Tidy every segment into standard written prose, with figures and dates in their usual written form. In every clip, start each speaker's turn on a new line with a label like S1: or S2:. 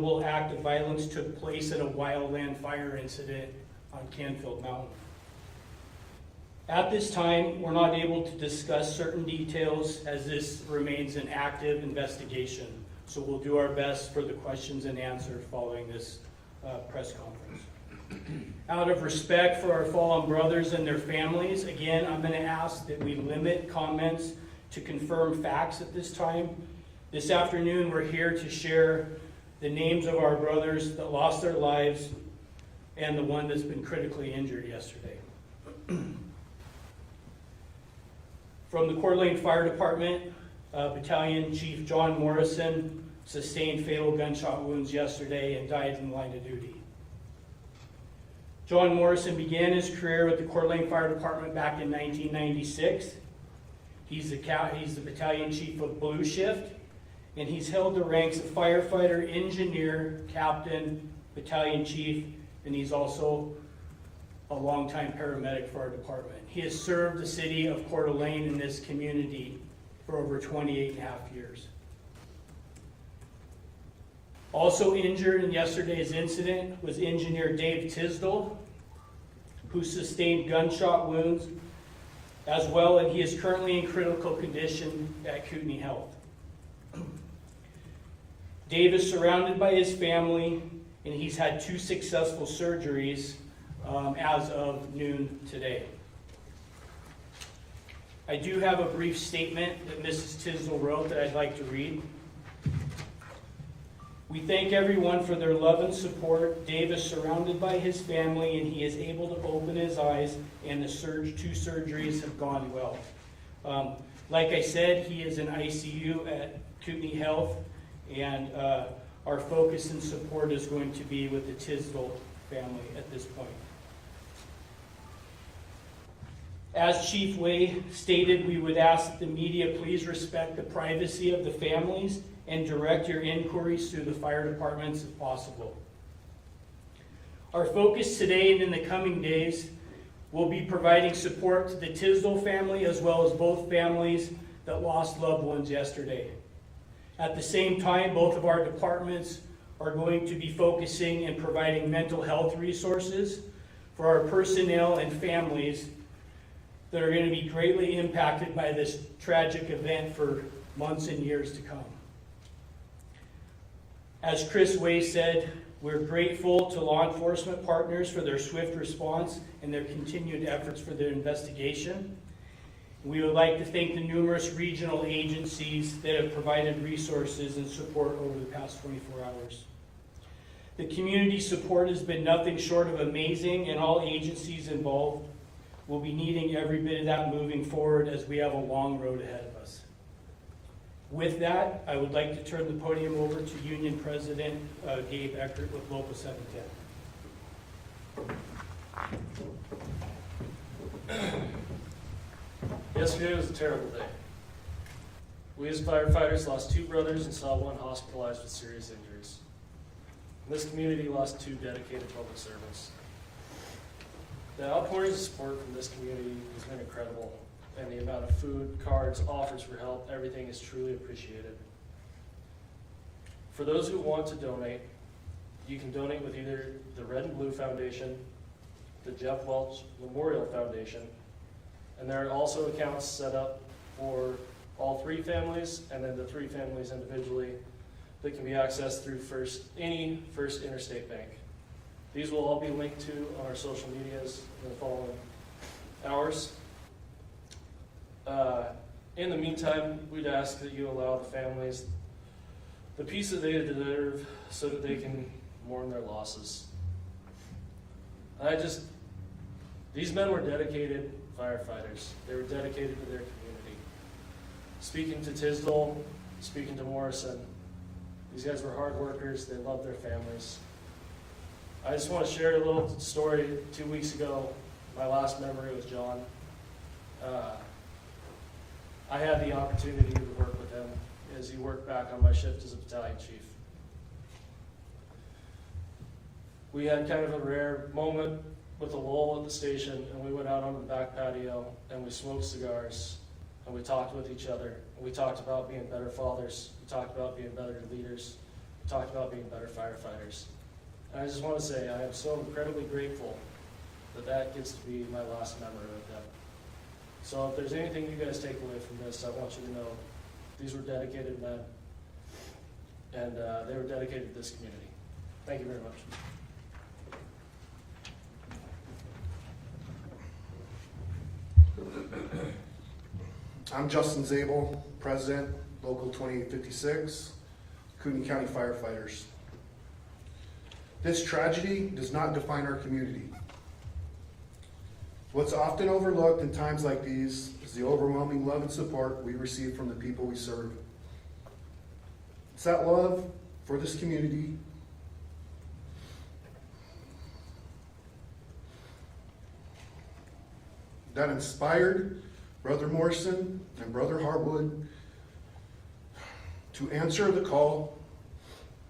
S1: unreasonable act of violence took place at a wildland fire incident on Canfield Mountain. At this time, we're not able to discuss certain details as this remains an active investigation. So we'll do our best for the questions and answers following this press conference. Out of respect for our fallen brothers and their families, again, I'm going to ask that we limit comments to confirm facts at this time. This afternoon, we're here to share the names of our brothers that lost their lives and the one that's been critically injured yesterday. From the Coeur d'Alene Fire Department, Battalion Chief John Morrison sustained fatal gunshot wounds yesterday and died in the line of duty. John Morrison began his career with the Coeur d'Alene Fire Department back in 1996. He's the Battalion Chief of Blue Shift, and he's held the ranks of firefighter, engineer, captain, battalion chief, and he's also a longtime paramedic for our department. He has served the city of Coeur d'Alene in this community for over 28 and a half years. Also injured in yesterday's incident was engineer Dave Tisdall, who sustained gunshot wounds as well, and he is currently in critical condition at Kootenai Health. Dave is surrounded by his family, and he's had 2 successful surgeries as of noon today. I do have a brief statement that Mrs. Tisdall wrote that I'd like to read. We thank everyone for their love and support. Dave is surrounded by his family, and he is able to open his eyes, and the 2 surgeries have gone well. Like I said, he is in ICU at Kootenai Health, and our focus and support is going to be with the Tisdall family at this point. As Chief Way stated, we would ask that the media please respect the privacy of the families and direct your inquiries through the fire departments if possible. Our focus today and in the coming days will be providing support to the Tisdall family as well as both families that lost loved ones yesterday. At the same time, both of our departments are going to be focusing and providing mental health resources for our personnel and families that are going to be greatly impacted by this tragic event for months and years to come. As Chris Way said, we're grateful to law enforcement partners for their swift response and their continued efforts for their investigation. We would like to thank the numerous regional agencies that have provided resources and support over the past 24 hours. The community support has been nothing short of amazing, and all agencies involved will be needing every bit of that moving forward as we have a long road ahead of us. With that, I would like to turn the podium over to Union President Gabe Eckert with Local 710.
S2: Yesterday was a terrible day. We as firefighters lost 2 brothers and saw 1 hospitalized with serious injuries. And this community lost 2 dedicated public servants. The outpouring of support from this community has been incredible, and the amount of food, cards, offers for help, everything is truly appreciated. For those who want to donate, you can donate with either the Red and Blue Foundation, the Jeff Welch Memorial Foundation, and there are also accounts set up for all 3 families, and then the 3 families individually that can be accessed through any First Interstate Bank. These will all be linked to on our social medias in the following hours. In the meantime, we'd ask that you allow the families the peace that they deserve so that they can mourn their losses. These men were dedicated firefighters. They were dedicated to their community. Speaking to Tisdall, speaking to Morrison, these guys were hard workers. They loved their families. I just want to share a little story. 2 weeks ago, my last memory was John. I had the opportunity to work with him as he worked back on my shift as a battalion chief. We had kind of a rare moment with a lull at the station, and we went out on the back patio and we smoked cigars and we talked with each other. And we talked about being better fathers. We talked about being better leaders. talked about being better firefighters. And I just want to say I am so incredibly grateful that that gets to be my last memory with them. So if there's anything you guys take away from this, I want you to know these were dedicated men, and they were dedicated to this community. Thank you very much.
S3: I'm Justin Zabel, President, Local 2856, Cooney County Firefighters. This tragedy does not define our community. What's often overlooked in times like these is the overwhelming love and support we receive from the people we serve. It's that love for this community that inspired Brother Morrison and Brother Harwood to answer the call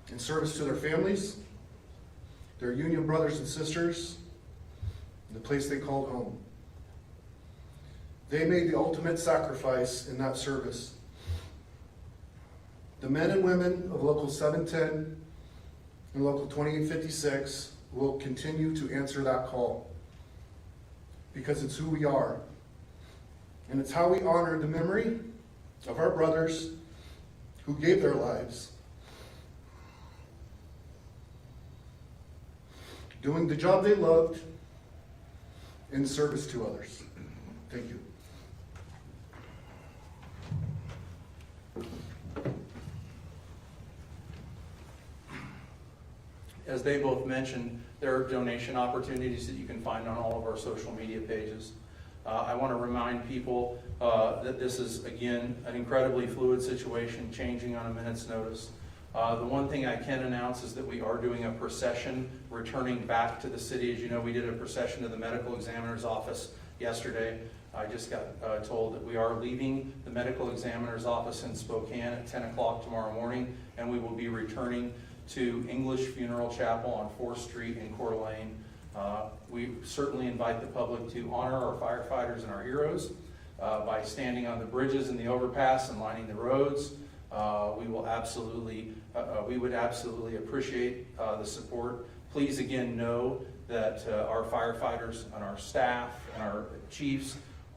S3: in service to their families, their union brothers and sisters, and the place they called home. They made the ultimate sacrifice in that service. The men and women of Local 710 and Local 2856 will continue to answer that call because it's who we are. And it's how we honor the memory of our brothers who gave their lives, doing the job they loved in service to others. Thank you.
S4: As they both mentioned, there are donation opportunities that you can find on all of our social media pages. I want to remind people that this is, again, an incredibly fluid situation, changing on a minute's notice. The one thing I can announce is that we are doing a procession returning back to the city. As you know, we did a procession to the medical examiner's office yesterday. I just got told that we are leaving the medical examiner's office in Spokane at 10 o'clock tomorrow morning, and we will be returning to English Funeral Chapel on 4th Street in Coeur d'Alene. We certainly invite the public to honor our firefighters and our heroes by standing on the bridges and the overpass and lining the roads. We would absolutely appreciate the support. Please again know that our firefighters and our staff and our chiefs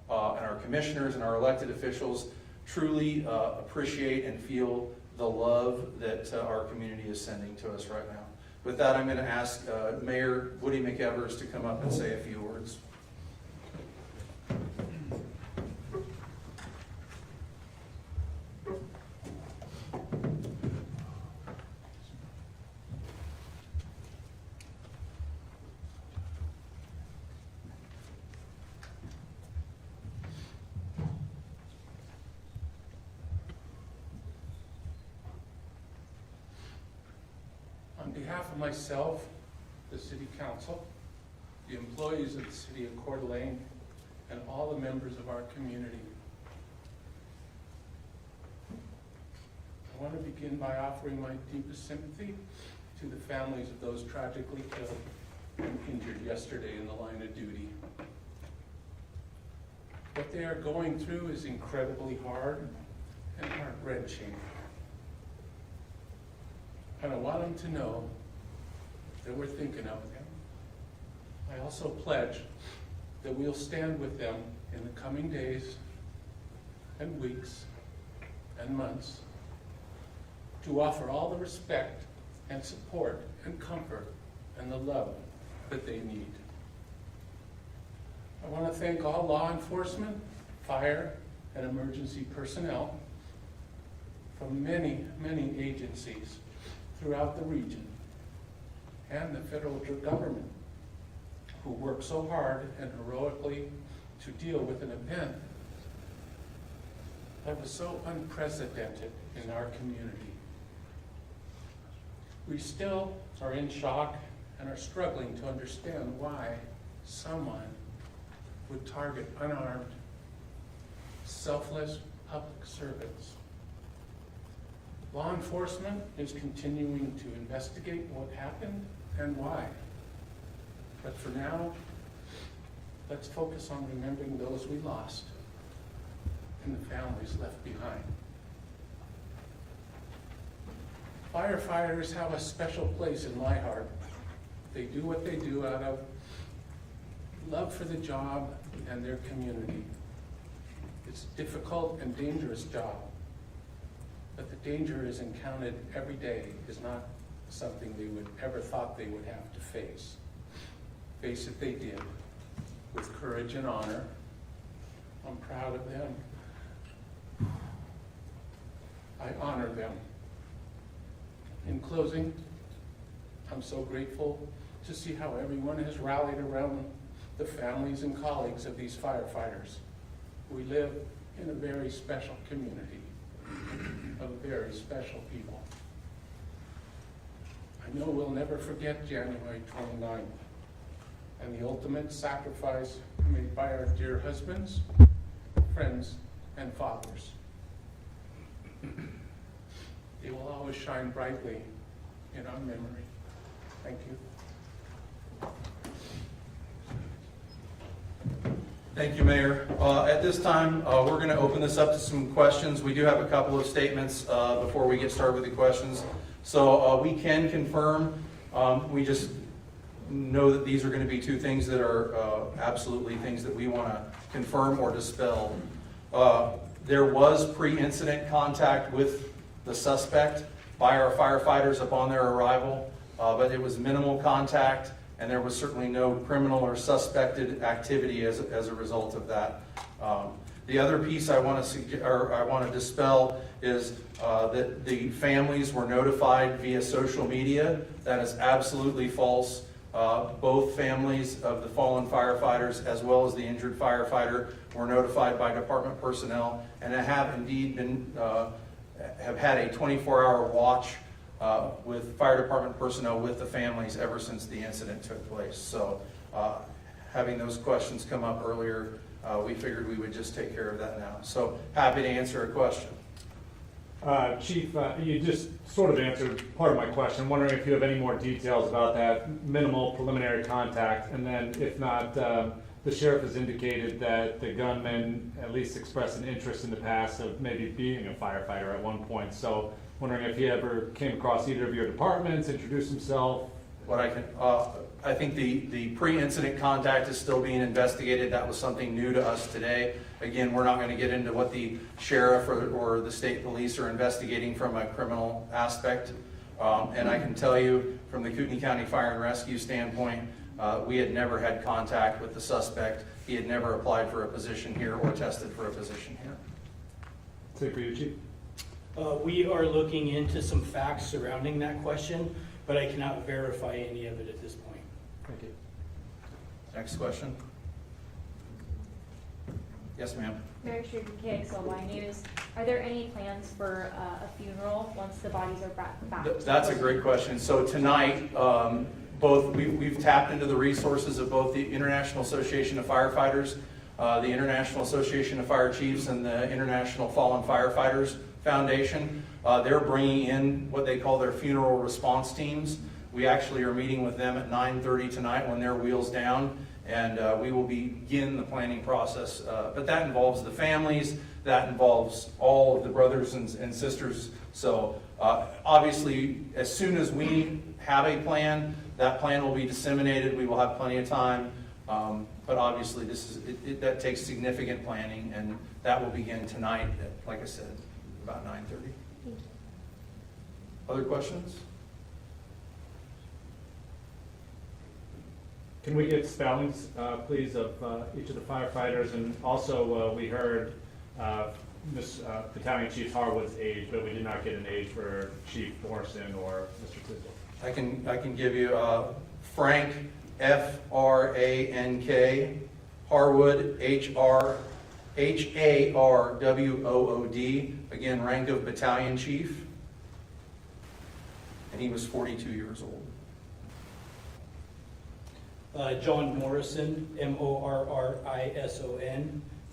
S4: and our commissioners and our elected officials truly appreciate and feel the love that our community is sending to us right now. With that, I'm going to ask Mayor Woody McEvers to come up and say a few words.
S5: On behalf of myself, the City Council, the employees of the City of Coeur d'Alene, and all the members of our community, I want to begin by offering my deepest sympathy to the families of those tragically killed and injured yesterday in the line of duty. What they are going through is incredibly hard and heart-wrenching. And I want them to know that we're thinking of them. I also pledge that we'll stand with them in the coming days and weeks and months to offer all the respect and support and comfort and the love that they need. I want to thank all law enforcement, fire, and emergency personnel from many, many agencies throughout the region, and the federal government, who work so hard and heroically to deal with an event that was so unprecedented in our community. We still are in shock and are struggling to understand why someone would target unarmed, selfless public servants. Law enforcement is continuing to investigate what happened and why. But for now, let's focus on remembering those we lost and the families left behind. Firefighters have a special place in my heart. They do what they do out of love for the job and their community. It's a difficult and dangerous job, but the danger is encountered every day is not something they would ever thought they would have to face. Face it, they did, with courage and honor. I'm proud of them. I honor them. In closing, I'm so grateful to see how everyone has rallied around the families and colleagues of these firefighters. We live in a very special community of very special people. I know we'll never forget January 29th and the ultimate sacrifice made by our dear husbands, friends, and fathers. They will always shine brightly in our memory. Thank you.
S4: Thank you, Mayor. At this time, we're going to open this up to some questions. We do have a couple of statements before we get started with the questions. So we can confirm, we just know that these are going to be two things that are absolutely things that we want to confirm or dispel. There was pre-incident contact with the suspect by our firefighters upon their arrival, but it was minimal contact, and there was certainly no criminal or suspected activity as a result of that. The other piece I want to dispel is that the families were notified via social media. That is absolutely false. Both families of the fallen firefighters as well as the injured firefighter were notified by department personnel, and have indeed been have had a 24-hour watch with fire department personnel with the families ever since the incident took place. So having those questions come up earlier, we figured we would just take care of that now. So happy to answer a question.
S6: Chief, you just sort of answered part of my question. I'm wondering if you have any more details about that minimal preliminary contact, and then if not, the sheriff has indicated that the gunman at least expressed an interest in the past of maybe being a firefighter at one point. So wondering if he ever came across either of your departments, introduced himself.
S4: What I think the pre-incident contact is still being investigated. That was something new to us today. Again, we're not going to get into what the sheriff or the state police are investigating from a criminal aspect. And I can tell you from the Kootenai County Fire and Rescue standpoint, we had never had contact with the suspect. He had never applied for a position here or tested for a position here.
S6: Same for you, Chief.
S1: We are looking into some facts surrounding that question, but I cannot verify any of it at this point.
S6: Thank you.
S4: Next question. Yes, ma'am.
S7: Mary Street from KXLY News. Are there any plans for a funeral once the bodies are brought back?
S4: That's a great question. So tonight, we've tapped into the resources of both the International Association of Firefighters, the International Association of Fire Chiefs, and the International Fallen Firefighters Foundation. They're bringing in what they call their funeral response teams. We actually are meeting with them at 9:30 tonight when they're wheels down, and we will begin the planning process. But that involves the families, that involves all of the brothers and sisters. So obviously, as soon as we have a plan, that plan will be disseminated. We will have plenty of time. But obviously, that takes significant planning, and that will begin tonight at, like I said, about 9:30. Other questions?
S6: Can we get spellings, please, of each of the firefighters? And also, we heard Miss Battalion Chief Harwood's age, but we did not get an age for Chief Morrison or Mr. Tisdale.
S4: I can give you Frank, F-R-A-N-K, Harwood, H-A-R-W-O-O-D, again, rank of Battalion Chief, and he was 42 years old.
S1: John Morrison, M-O-R-R-I-S-O-N,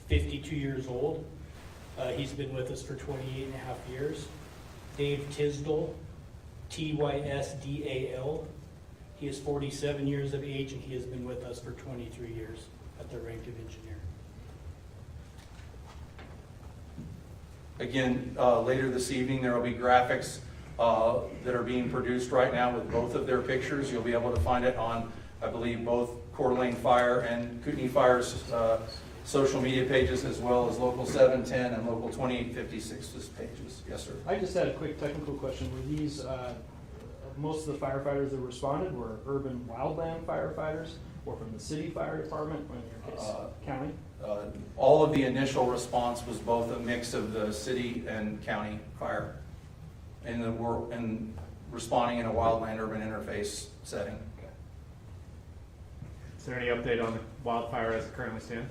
S1: 52 years old. He's been with us for 28 and a half years. Dave Tisdale, T-Y-S-D-A-L. He is 47 years of age, and he has been with us for 23 years at the rank of engineer.
S4: Again, later this evening, there will be graphics that are being produced right now with both of their pictures. You'll be able to find it on, I believe, both Coeur d'Alene Fire and Kootenai Fire's social media pages, as well as Local 710 and Local 2856's pages. Yes, sir.
S8: I just had a quick technical question. Were these, most of the firefighters that responded were urban wildland firefighters or from the city fire department, or in your case, county?
S4: All of the initial response was both a mix of the city and county fire in responding in a wildland urban interface setting.
S6: Is there any update on the wildfire as it currently stands?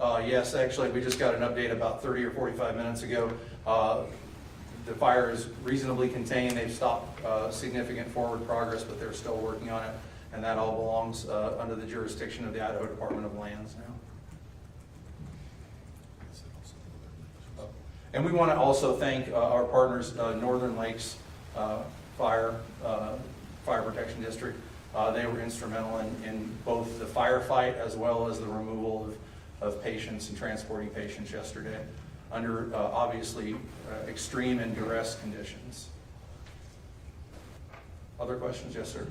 S4: Yes, actually, we just got an update about 30 or 45 minutes ago. The fire is reasonably contained. They've stopped significant forward progress, but they're still working on it, and that all belongs under the jurisdiction of the Idaho Department of Lands now. And we want to also thank our partners, Northern Lakes Fire Protection District. They were instrumental in both the firefight as well as the removal of patients and transporting patients yesterday under obviously extreme and duress conditions. Other questions? Yes, sir.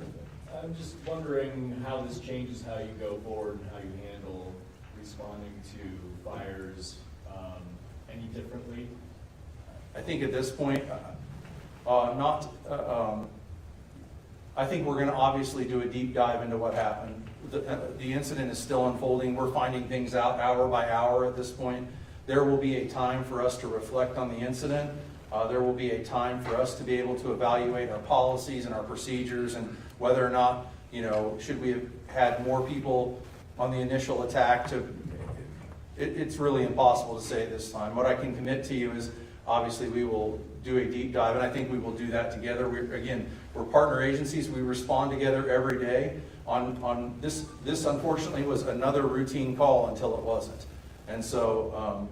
S9: I'm just wondering how this changes how you go forward and how you handle responding to fires any differently?
S4: I think at this point, I think we're going to obviously do a deep dive into what happened. The incident is still unfolding. We're finding things out hour by hour at this point. There will be a time for us to reflect on the incident. There will be a time for us to be able to evaluate our policies and our procedures and whether or not, should we have had more people on the initial attack it's really impossible to say this time. What I can commit to you is obviously we will do a deep dive, and I think we will do that together. We're partner agencies. We respond together every day. On this unfortunately was another routine call until it wasn't. And so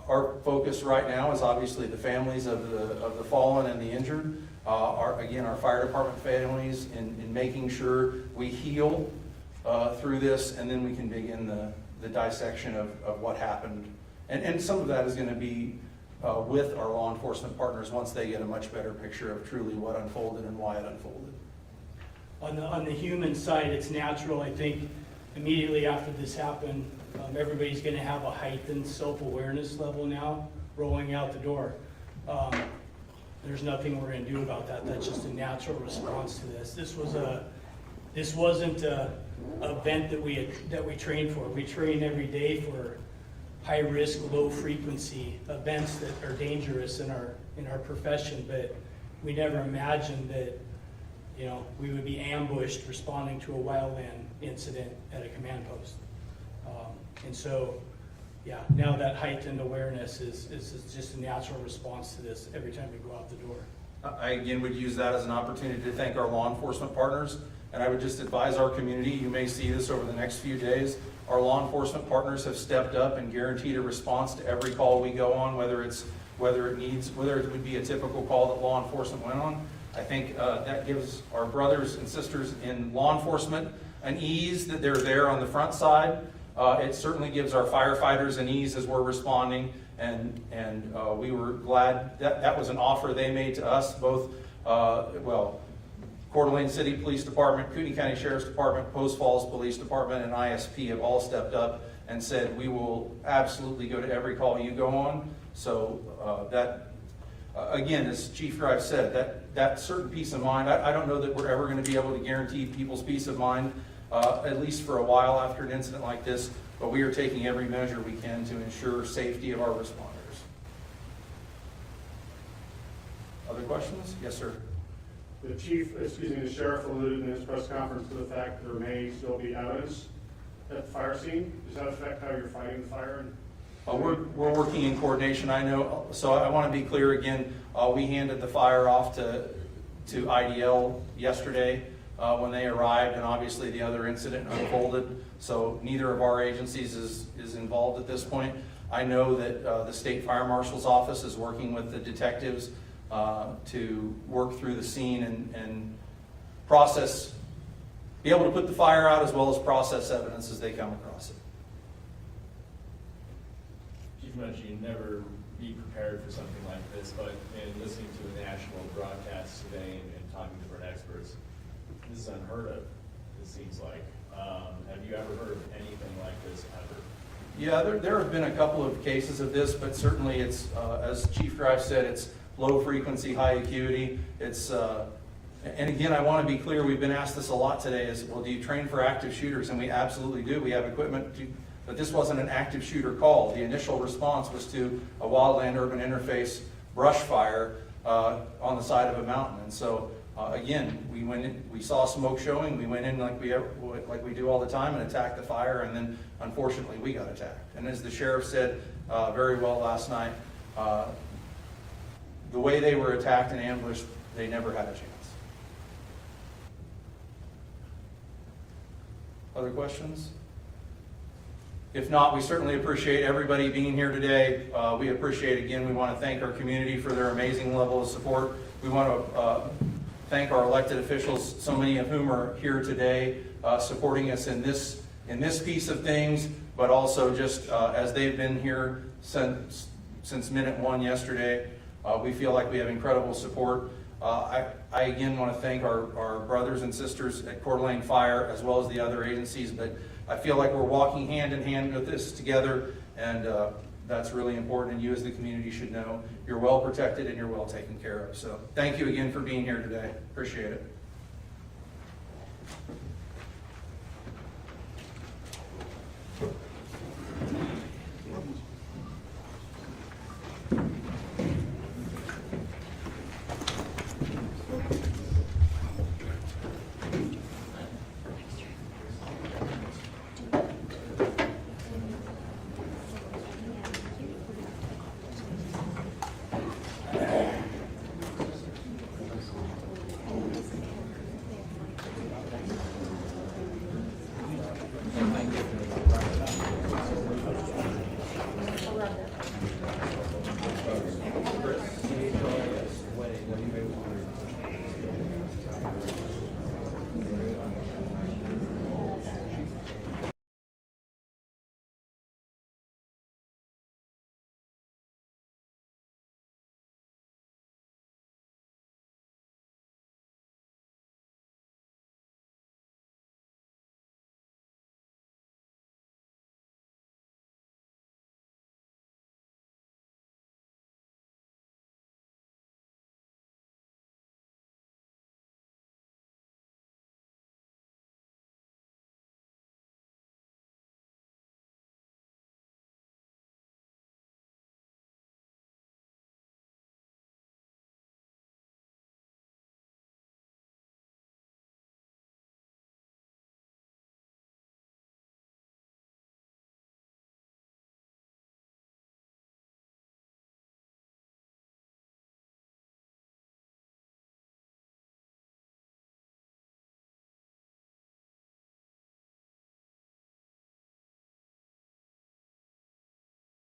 S4: our focus right now is obviously the families of the fallen and the injured. Our fire department families in making sure we heal through this, and then we can begin the dissection of what happened. And some of that is going to be with our law enforcement partners once they get a much better picture of truly what unfolded and why it unfolded.
S1: On the human side, it's natural, I think, immediately after this happened, everybody's going to have a heightened self-awareness level now rolling out the door. There's nothing we're going to do about that. That's just a natural response to this. This wasn't an event that we trained for. We train every day for high-risk, low-frequency events that are dangerous in our profession, but we never imagined that we would be ambushed responding to a wildland incident at a command post. And so, yeah, now that heightened awareness is just a natural response to this every time we go out the door.
S4: I again would use that as an opportunity to thank our law enforcement partners, and I would just advise our community, you may see this over the next few days, our law enforcement partners have stepped up and guaranteed a response to every call we go on, whether it would be a typical call that law enforcement went on. I think that gives our brothers and sisters in law enforcement an ease that they're there on the front side. It certainly gives our firefighters an ease as we're responding, and we were glad that was an offer they made to us, both, Coeur d'Alene City Police Department, Kootenai County Sheriff's Department, Post Falls Police Department, and ISP have all stepped up and said, we will absolutely go to every call you go on. So again, as Chief Drive said, that certain peace of mind, I don't know that we're ever going to be able to guarantee people's peace of mind, at least for a while after an incident like this, but we are taking every measure we can to ensure safety of our responders. Other questions? Yes, sir.
S10: The sheriff alluded in his press conference to the fact that there may still be evidence at the fire scene. Does that affect how you're fighting the fire?
S4: We're working in coordination. I know. So I want to be clear again. We handed the fire off to IDL yesterday when they arrived, and obviously the other incident unfolded. So neither of our agencies is involved at this point. I know that the State Fire Marshal's office is working with the detectives to work through the scene and process, be able to put the fire out as well as process evidence as they come across it.
S9: Chief mentioned you never be prepared for something like this, but in listening to a national broadcast today and talking to different experts, this is unheard of, it seems like. Have you ever heard of anything like this ever?
S4: Yeah, there have been a couple of cases of this, but certainly it's, as Chief Drive said, it's low frequency, high acuity. It's, and again, I want to be clear, we've been asked this a lot today, is, well, do you train for active shooters? And we absolutely do. We have equipment to, but this wasn't an active shooter call. The initial response was to a wildland-urban interface brush fire on the side of a mountain. And so, again, we went in, we saw smoke showing, we went in like we do all the time and attacked the fire, and then unfortunately we got attacked. And as the sheriff said very well last night, the way they were attacked and ambushed, they never had a chance. Other questions? If not, we certainly appreciate everybody being here today. We appreciate, again, we want to thank our community for their amazing level of support. We want to thank our elected officials, so many of whom are here today, supporting us in this piece of things, but also just as they've been here since minute one yesterday. We feel like we have incredible support. I again want to thank our brothers and sisters at Coeur d'Alene Fire, as well as the other agencies, but I feel like we're walking hand in hand with this together, and that's really important, and you as the community should know you're well protected and you're well taken care of. So thank you again for being here today. Appreciate it.